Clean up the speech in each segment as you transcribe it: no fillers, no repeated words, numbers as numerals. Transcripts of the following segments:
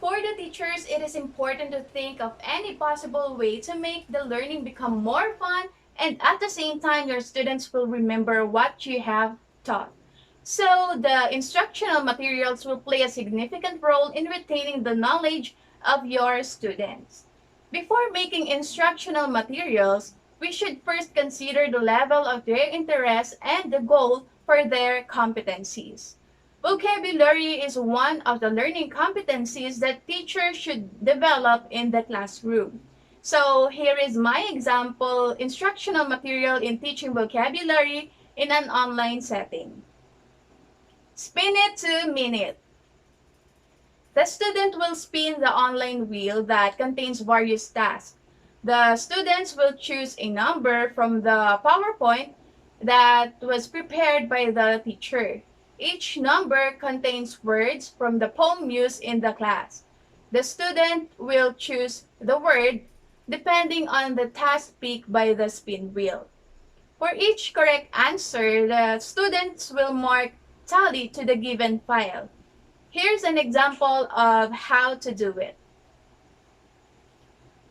For the teachers, it is important to think of any possible way to make the learning become more fun, and at the same time, your students will remember what you have taught. So, the instructional materials will play a significant role in retaining the knowledge of your students. Before making instructional materials, we should first consider the level of their interest and the goal for their competencies. Vocabulary is one of the learning competencies that teachers should develop in the classroom. So here is my example instructional material in teaching vocabulary in an online setting. Spin it to minute. The student will spin the online wheel that contains various tasks. The students will choose a number from the PowerPoint that was prepared by the teacher. Each number contains words from the poem used in the class. The student will choose the word depending on the task picked by the spin wheel. For each correct answer, the students will mark tally to the given file. Here's an example of how to do it.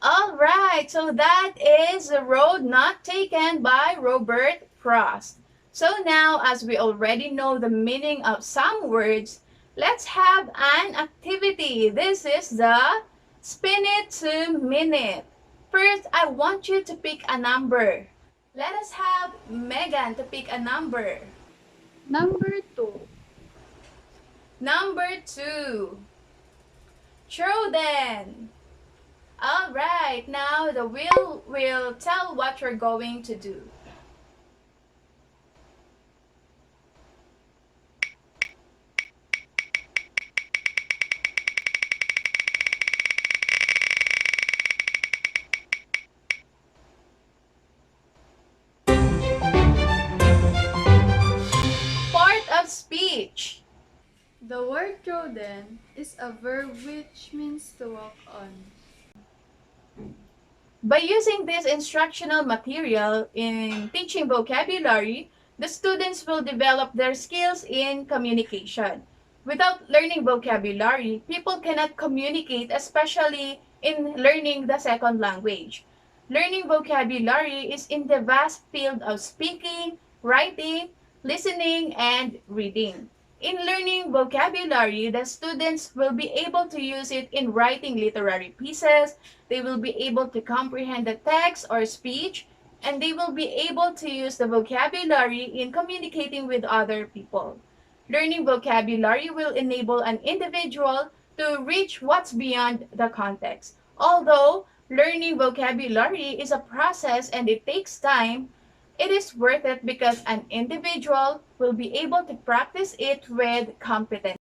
Alright, so that is The Road Not Taken by Robert Frost. So now, as we already know the meaning of some words, let's have an activity. This is the Spin It to Minute. First, I want you to pick a number. Let us have Megan to pick a number. Number 2. Number 2. Troden. Alright, now the wheel will tell what you're going to do. Part of speech. The word rodent is a verb which means to walk on. By using this instructional material in teaching vocabulary, the students will develop their skills in communication. Without learning vocabulary, people cannot communicate, especially in learning the second language. Learning vocabulary is in the vast field of speaking, writing, listening, and reading. In learning vocabulary, the students will be able to use it in writing literary pieces, they will be able to comprehend the text or speech, and they will be able to use the vocabulary in communicating with other people. Learning vocabulary will enable an individual to reach what's beyond the context. Although learning vocabulary is a process and it takes time, it is worth it because an individual will be able to practice it with competence.